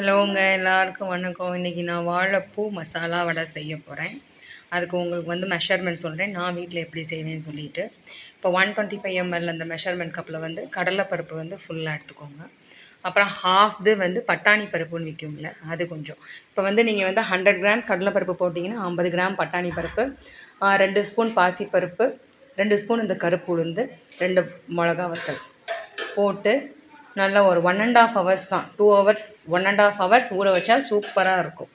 ஹலோங்க, எல்லாருக்கும் வணக்கம். இன்றைக்கி நான் வாழைப்பூ மசாலா வடை செய்ய போகிறேன். அதுக்கு உங்களுக்கு வந்து மெஷர்மெண்ட் சொல்கிறேன், நான் வீட்டில் எப்படி செய்வேன்னு சொல்லிட்டு. இப்போ 125 ml அந்த மெஷர்மெண்ட் கப்பில் வந்து கடலைப்பருப்பு வந்து ஃபுல்லாக எடுத்துக்கோங்க. அப்புறம் ஹாஃப்து வந்து பட்டாணி பருப்புன்னு விற்கும்ல, அது கொஞ்சம். இப்போ வந்து நீங்கள் வந்து 100 கிராம்ஸ் கடலைப்பருப்பு போட்டிங்கன்னா 50 கிராம் பட்டாணி பருப்பு, 2 ஸ்பூன் பாசிப்பருப்பு, 2 ஸ்பூன் இந்த கருப்பு உளுந்து, 2 மிளகா வத்தல் போட்டு நல்லா ஒரு 1.5 ஹவர்ஸ் தான், 2 ஹவர்ஸ் 1.5 ஹவர்ஸ் ஊற வச்சா சூப்பராக இருக்கும்.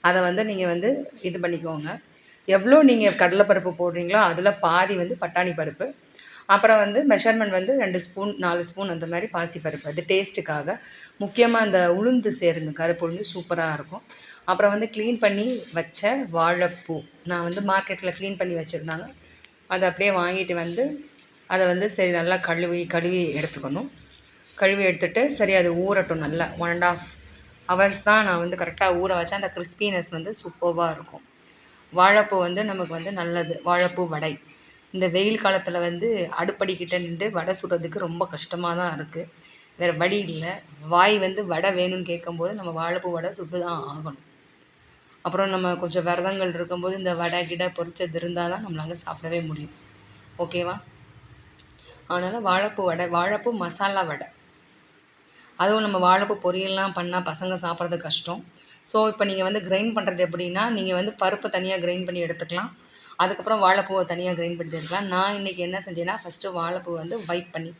அதை வந்து நீங்கள் வந்து இது பண்ணிக்கோங்க. எவ்வளோ நீங்கள் கடலைப்பருப்பு போடுறீங்களோ அதில் பாதி வந்து பட்டாணி பருப்பு, அப்புறம் வந்து மெஷர்மெண்ட் வந்து 2 ஸ்பூன் 4 ஸ்பூன் அந்த மாதிரி பாசிப்பருப்பு, அது டேஸ்ட்டுக்காக. முக்கியமாக அந்த உளுந்து சேருங்க, கருப்பு உளுந்து சூப்பராக இருக்கும். அப்புறம் வந்து க்ளீன் பண்ணி வச்ச வாழைப்பூ, நான் வந்து மார்க்கெட்டில் க்ளீன் பண்ணி வச்சுருந்தாங்க, அதை அப்படியே வாங்கிட்டு வந்து அதை வந்து சரி நல்லா கழுவி எடுத்துக்கணும். கழுவி எடுத்துகிட்டு சரி அது ஊறட்டும் நல்லா. 1.5 ஹவர்ஸ் தான் நான் வந்து கரெக்டாக ஊற வச்சேன். அந்த கிறிஸ்பினஸ் வந்து சூப்பராக இருக்கும். வாழைப்பூ வந்து நமக்கு வந்து நல்லது. வாழைப்பூ வடை இந்த வெயில் காலத்தில் வந்து அடுப்படிக்கிட்ட நின்று வடை சுடுறதுக்கு ரொம்ப கஷ்டமாக தான் இருக்குது. வேறு வழி இல்லை. வாய் வந்து வடை வேணும்னு கேட்கும்போது நம்ம வாழைப்பூ வடை சுட்டு தான் ஆகணும். அப்புறம் நம்ம கொஞ்சம் விரதங்கள் இருக்கும்போது இந்த வடை கிடை பொரிச்சது இருந்தால் தான் நம்மளால் சாப்பிடவே முடியும். ஓகேவா? அதனால் வாழைப்பூ மசாலா வடை. அதுவும் நம்ம வாழைப்பூ பொரியல்லாம் பண்ணால் பசங்க சாப்பிட்றது கஷ்டம். ஸோ இப்போ நீங்கள் வந்து கிரைண்ட் பண்ணுறது எப்படின்னா, நீங்கள் வந்து பருப்பை தனியாக கிரைண்ட் பண்ணி எடுத்துக்கலாம். அதுக்கப்புறம் வாழைப்பூவை தனியாக கிரைண்ட் பண்ணி எடுத்துக்கலாம். நான் இன்றைக்கி என்ன செஞ்சேன்னா, ஃபஸ்ட்டு வாழைப்பூ வந்து வைப் பண்ணி,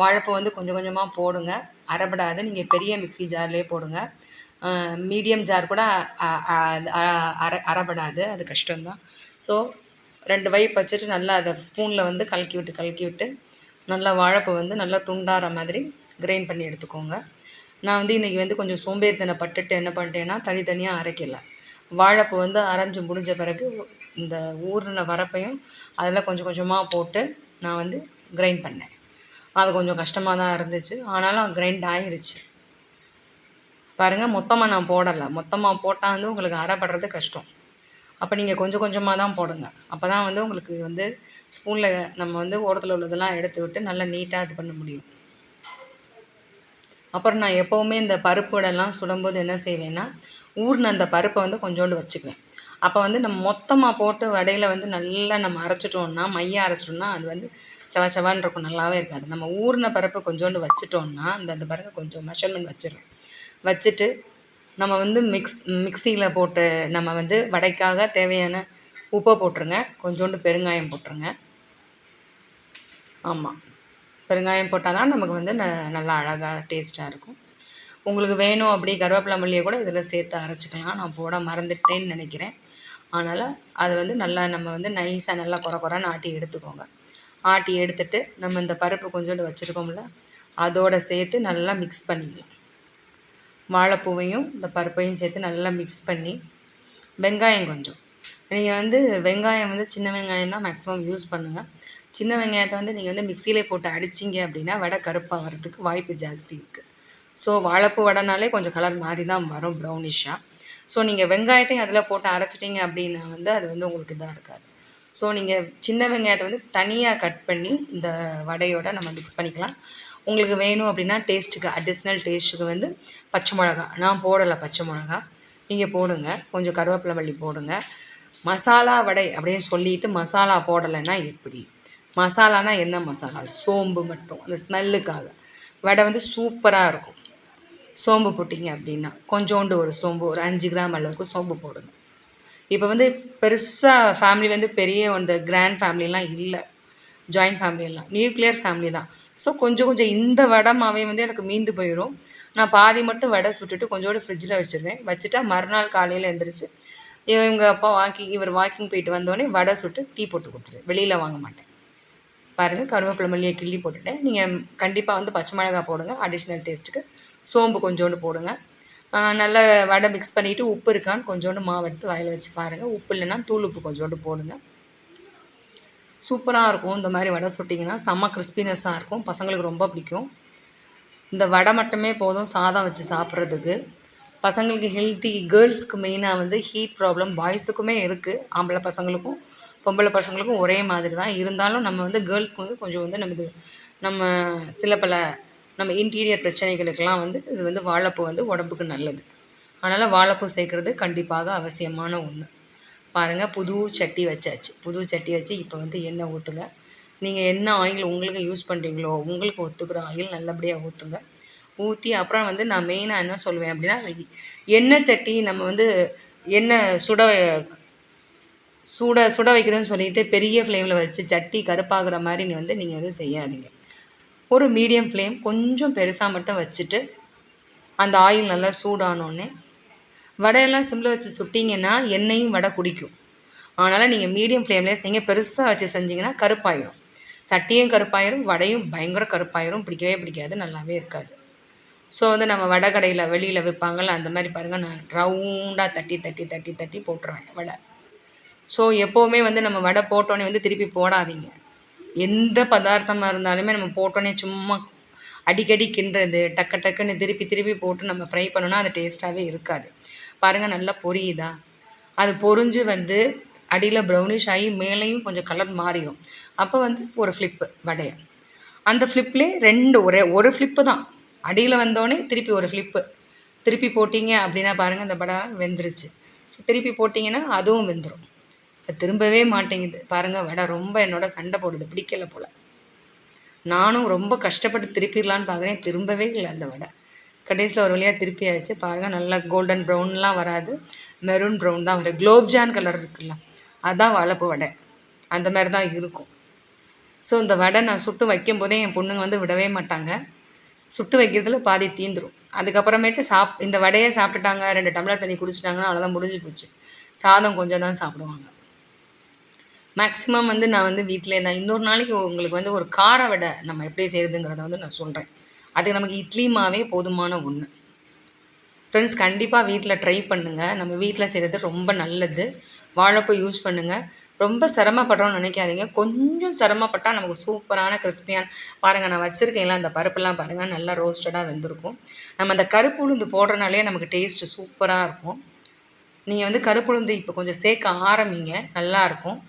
வாழைப்பூ வந்து கொஞ்சம் கொஞ்சமாக போடுங்க, அரைபடாது. நீங்கள் பெரிய மிக்ஸி ஜார்லேயே போடுங்க. மீடியம் ஜார் கூட அரைபடாது, அது கஷ்டம்தான். ஸோ 2 வைப் வச்சுட்டு நல்லா அதை ஸ்பூனில் வந்து கலக்கி விட்டு நல்லா வாழைப்பூ வந்து நல்லா துண்டாகிற மாதிரி கிரைண்ட் பண்ணி எடுத்துக்கோங்க. நான் வந்து இன்றைக்கி வந்து கொஞ்சம் சோம்பேறித்தனம் பட்டுட்டு என்ன பண்ணிட்டேன்னா, தனித்தனியாக அரைக்கலை. வாழைப்பூ வந்து அரைஞ்சி முடிஞ்ச பிறகு இந்த ஊறின வரப்பையும் அதில் கொஞ்சம் கொஞ்சமாக போட்டு நான் வந்து கிரைண்ட் பண்ணேன். அது கொஞ்சம் கஷ்டமாக தான் இருந்துச்சு, ஆனாலும் கிரைண்ட் ஆகிருச்சு. பாருங்கள், மொத்தமாக நான் போடலை. மொத்தமாக போட்டால் வந்து உங்களுக்கு அரைப்படுறது கஷ்டம். அப்போ நீங்கள் கொஞ்சம் கொஞ்சமாக தான் போடுங்க. அப்போ தான் வந்து உங்களுக்கு வந்து ஸ்பூனில் நம்ம வந்து ஓரத்தில் உள்ளதெல்லாம் எடுத்து விட்டு நல்லா நீட்டாக இது பண்ண முடியும். அப்புறம் நான் எப்போவுமே இந்த பருப்பு வடைலாம் சுடும்போது என்ன செய்வேன்னா, ஊறின அந்த பருப்பை வந்து கொஞ்சோண்டு வச்சுக்குவேன். அப்போ வந்து நம்ம மொத்தமாக போட்டு வடையில் வந்து நல்லா நம்ம அரைச்சிட்டோம்னா, மையாக அரைச்சிட்டோம்னா அது வந்து சவன்னு இருக்கும், நல்லாவே இருக்காது. நம்ம ஊறின பருப்பு கொஞ்சோண்டு வச்சுட்டோம்னா, அந்த பருப்பை கொஞ்சம் மெஷர்மெண்ட் வச்சுருவேன். வச்சுட்டு நம்ம வந்து மிக்ஸியில் போட்டு நம்ம வந்து வடைக்காக தேவையான உப்பை போட்டுருங்க. கொஞ்சோண்டு பெருங்காயம் போட்டுருங்க. ஆமாம், பெருங்காயம் போட்டால் தான் நமக்கு வந்து நல்லா அழகாக டேஸ்ட்டாக இருக்கும். உங்களுக்கு வேணும் அப்படி கருவேப்பிலை மல்லியை கூட இதில் சேர்த்து அரைச்சிக்கலாம். நான் போட மறந்துட்டேன்னு நினைக்கிறேன். அதனால் அது வந்து நல்லா நம்ம வந்து நைஸாக நல்லா குறைன்னு ஆட்டி எடுத்துக்கோங்க. ஆட்டி எடுத்துட்டு நம்ம இந்த பருப்பு கொஞ்சோண்டு வச்சுருக்கோம்ல, அதோடு சேர்த்து நல்லா மிக்ஸ் பண்ணிக்கலாம். வாழைப்பூவையும் இந்த பருப்பையும் சேர்த்து நல்லா மிக்ஸ் பண்ணி, வெங்காயம் கொஞ்சம், நீங்கள் வந்து வெங்காயம் வந்து சின்ன வெங்காயம் தான் மேக்ஸிமம் யூஸ் பண்ணுங்கள். சின்ன வெங்காயத்தை வந்து நீங்கள் வந்து மிக்சியிலே போட்டு அடிச்சிங்க அப்படின்னா வடை கருப்பாக வர்றதுக்கு வாய்ப்பு ஜாஸ்தி இருக்குது. ஸோ வாழைப்பூ வடைனாலே கொஞ்சம் கலர் மாதிரி தான் வரும், ப்ரௌனிஷாக. ஸோ நீங்கள் வெங்காயத்தையும் அதில் போட்டு அரைச்சிட்டிங்க அப்படின்னா வந்து அது வந்து உங்களுக்கு இதாக இருக்காது. ஸோ நீங்கள் சின்ன வெங்காயத்தை வந்து தனியாக கட் பண்ணி இந்த வடையோட நம்ம மிக்ஸ் பண்ணிக்கலாம். உங்களுக்கு வேணும் அப்படின்னா டேஸ்ட்டுக்கு அடிஷ்னல் டேஸ்ட்டுக்கு வந்து பச்சை மிளகா, நான் போடலை பச்சை மிளகா, நீங்கள் போடுங்க. கொஞ்சம் கருவேப்பிலை மல்லி போடுங்க. மசாலா வடை அப்படின்னு சொல்லிட்டு மசாலா போடலைன்னா எப்படி? மசாலானா என்ன மசாலா? சோம்பு மட்டும், அந்த ஸ்மெல்லுக்காக. வடை வந்து சூப்பராக இருக்கும். சோம்பு போட்டிங்க அப்படின்னா கொஞ்சோண்டு ஒரு சோம்பு, ஒரு 5 கிராம் அளவுக்கு சோம்பு போடுங்க. இப்போ வந்து பெருசாக ஃபேமிலி வந்து பெரிய அந்த கிராண்ட் ஃபேமிலிலாம் இல்லை, ஜாயின்ட் ஃபேமிலியெல்லாம் நியூக்ளியர் ஃபேமிலி தான். ஸோ கொஞ்சம் இந்த வடை மாவே வந்து எனக்கு மீந்து போயிடும். நான் பாதி மட்டும் வடை சுட்டுட்டு கொஞ்சோண்டு ஃப்ரிட்ஜில் வச்சுருவேன். வச்சுட்டா மறுநாள் காலையில் எழுந்திரிச்சு இவர் வாக்கிங் போயிட்டு வந்தோடனே வடை சுட்டு டீ போட்டு கொடுத்துருவேன். வெளியில் வாங்க மாட்டேன். பாருங்கள், கருவேப்பிலை மல்லியை கிள்ளி போட்டுட்டேன். நீங்கள் கண்டிப்பாக வந்து பச்சை மிளகா போடுங்க அடிஷ்னல் டேஸ்ட்டுக்கு. சோம்பு கொஞ்சோண்டு போடுங்க. நல்லா வடை மிக்ஸ் பண்ணிவிட்டு உப்பு இருக்கான்னு கொஞ்சோண்டு மாவு எடுத்து வாயில் வச்சு பாருங்கள். உப்பு இல்லைன்னா தூள் உப்பு கொஞ்சோண்டு போடுங்க. சூப்பராக இருக்கும். இந்த மாதிரி வடை சுட்டிங்கன்னா செம்ம கிறிஸ்பினஸ்ஸாக இருக்கும். பசங்களுக்கு ரொம்ப பிடிக்கும். இந்த வடை மட்டுமே போதும் சாதம் வச்சு சாப்பிட்றதுக்கு. பசங்களுக்கு ஹெல்த்தி, கேர்ள்ஸ்க்கு மெயினாக வந்து ஹீட் ப்ராப்ளம் பாய்ஸுக்குமே இருக்குது. ஆம்பளை பசங்களுக்கும் பொம்பளை பசங்களுக்கும் ஒரே மாதிரி தான். இருந்தாலும் நம்ம வந்து கேர்ள்ஸ்க்கு வந்து கொஞ்சம் வந்து நம்ம சில பல நம்ம இன்டீரியர் பிரச்சனைகளுக்கெல்லாம் வந்து இது வந்து வாழைப்பூ வந்து உடம்புக்கு நல்லது. அதனால் வாழைப்பூ சேர்க்குறது கண்டிப்பாக அவசியமான ஒன்று. பாருங்கள், புது சட்டி வச்சாச்சு. புது சட்டி வச்சு இப்போ வந்து எண்ணெய் ஊற்றுங்க. நீங்கள் என்ன ஆயில் உங்களுக்கு யூஸ் பண்ணுறீங்களோ உங்களுக்கு ஒத்துக்கிற ஆயில் நல்லபடியாக ஊற்றுங்க. ஊற்றி அப்புறம் வந்து நான் மெயினாக என்ன சொல்லுவேன் அப்படின்னா, எண்ணெய் சட்டி நம்ம வந்து எண்ணெய் சுட சுட வைக்கிறேன்னு சொல்லிட்டு பெரிய ஃப்ளேமில் வச்சு சட்டி கருப்பாகிற மாதிரி நீங்கள் வந்து செய்யாதீங்க. ஒரு மீடியம் ஃப்ளேம் கொஞ்சம் பெருசாக மட்டும் வச்சுட்டு அந்த ஆயில் நல்லா சூடானோடனே வடையெல்லாம் சிம்மில் வச்சு சுட்டிங்கன்னா எண்ணெயும் வடை குடிக்கும். அதனால் நீங்கள் மீடியம் ஃப்ளேம்லேயே செய்யுங்க. பெருசாக வச்சு செஞ்சிங்கன்னா கருப்பாயிடும். சட்டியும் கருப்பாயிரும், வடையும் பயங்கர கருப்பாயிரும். பிடிக்கவே பிடிக்காது, நல்லாவே இருக்காது. ஸோ வந்து நம்ம வடை கடையில் வெளியில் விற்பாங்கள்ல, அந்த மாதிரி பாருங்கள், நான் ரவுண்டாக தட்டி தட்டி தட்டி தட்டி போட்டுருவேன் வடை. ஸோ எப்போவுமே வந்து நம்ம வடை போட்டோன்னே வந்து திருப்பி போடாதீங்க. எந்த பதார்த்தமாக இருந்தாலுமே நம்ம போட்டோன்னே சும்மா அடிக்கடி கிண்டுறது, டக்கு டக்குன்னு திருப்பி திருப்பி போட்டு நம்ம ஃப்ரை பண்ணோன்னா அது டேஸ்ட்டாகவே இருக்காது. பாருங்கள், நல்லா பொரியுதா? அது பொரிஞ்சு வந்து அடியில் ப்ரௌனிஷ் ஆகி மேலேயும் கொஞ்சம் கலர் மாறிடும். அப்போ வந்து ஒரு ஃப்ளிப்பு வடையை, அந்த ஃப்ளிப்லேயே ஒரு ஃப்ளிப்பு தான். அடியில் வந்தோடனே திருப்பி ஒரு ஃப்ளிப்பு திருப்பி போட்டிங்க அப்படின்னா பாருங்கள், அந்த வடை வெந்துருச்சு. ஸோ திருப்பி போட்டிங்கன்னா அதுவும் வெந்துடும். திரும்பவே மாட்டேங்குது பாருங்கள். வடை ரொம்ப என்னோட சண்டை போடுது, பிடிக்கலை போல். நானும் ரொம்ப கஷ்டப்பட்டு திருப்பிடலான்னு பார்க்குறேன், திரும்பவே இல்லை அந்த வடை. கடைசியில் ஒரு வழியாக திருப்பி ஆயிடுச்சு. பாருங்கள், நல்லா கோல்டன் ப்ரௌன்லாம் வராது, மெரூன் ப்ரௌன் தான் வரும். குலோப்ஜான் கலர் இருக்குல்ல, அதுதான் வாழைப்பூ வடை, அந்த மாதிரி தான் இருக்கும். ஸோ இந்த வடை நான் சுட்டு வைக்கும்போதே என் பொண்ணுங்க வந்து விடவே மாட்டாங்க. சுட்டு வைக்கிறதுல பாதி தீந்துடும். அதுக்கப்புறமேட்டு இந்த வடையை சாப்பிட்டுட்டாங்க, 2 டம்ளர் தண்ணி குடிச்சிட்டாங்கன்னா அவ்வளோதான், முடிஞ்சு போச்சு. சாதம் கொஞ்சம் தான் சாப்பிடுவாங்க. மேக்ஸிமம் வந்து நான் வந்து வீட்டிலே தான். இன்னொரு நாளைக்கு உங்களுக்கு வந்து ஒரு கார வடை நம்ம எப்படி செய்கிறதுங்கிறத வந்து நான் சொல்கிறேன். அதுக்கு நமக்கு இட்லி மாவே போதுமான ஒன்று. ஃப்ரெண்ட்ஸ், கண்டிப்பாக வீட்டில் ட்ரை பண்ணுங்கள். நம்ம வீட்டில் செய்கிறது ரொம்ப நல்லது. வாழைப்பூ யூஸ் பண்ணுங்கள். ரொம்ப சிரமப்படுறோன்னு நினைக்காதீங்க. கொஞ்சம் சிரமப்பட்டால் நமக்கு சூப்பரான கிறிஸ்பியான பாருங்கள், நான் வச்சுருக்கேன்ல அந்த பருப்புலாம் பாருங்கள், நல்லா ரோஸ்டடாக வெந்திருக்கும். நம்ம அந்த கருப்பு உளுந்து போடுறனாலே நமக்கு டேஸ்ட்டு சூப்பராக இருக்கும். நீங்கள் வந்து கருப்பு உளுந்து இப்போ கொஞ்சம் சேர்க்க ஆரம்பிங்க, நல்லாயிருக்கும்.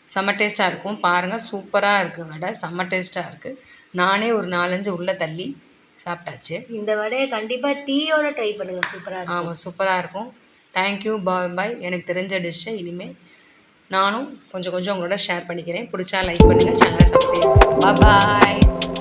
செம்ம டேஸ்ட்டாக இருக்கும். பாருங்கள், சூப்பராக இருக்குது வடை, செம்ம டேஸ்ட்டாக இருக்குது. நானே ஒரு 4-5 உள்ளே தள்ளி சாப்பிட்டாச்சு. இந்த வடையை கண்டிப்பாக டீயோட ட்ரை பண்ணுங்கள், சூப்பராக இருக்கும். ஆமாம், சூப்பராக இருக்கும். தேங்க்யூ, பாய். எனக்கு தெரிஞ்ச டிஷ்ஷை இனிமேல் நானும் கொஞ்சம் கொஞ்சம் உங்களோட ஷேர் பண்ணிக்கிறேன். பிடிச்சா லைக் பண்ணுங்கள், சேனலை சப்ஸ்கிரைப் பண்ணுங்கள். பாய்.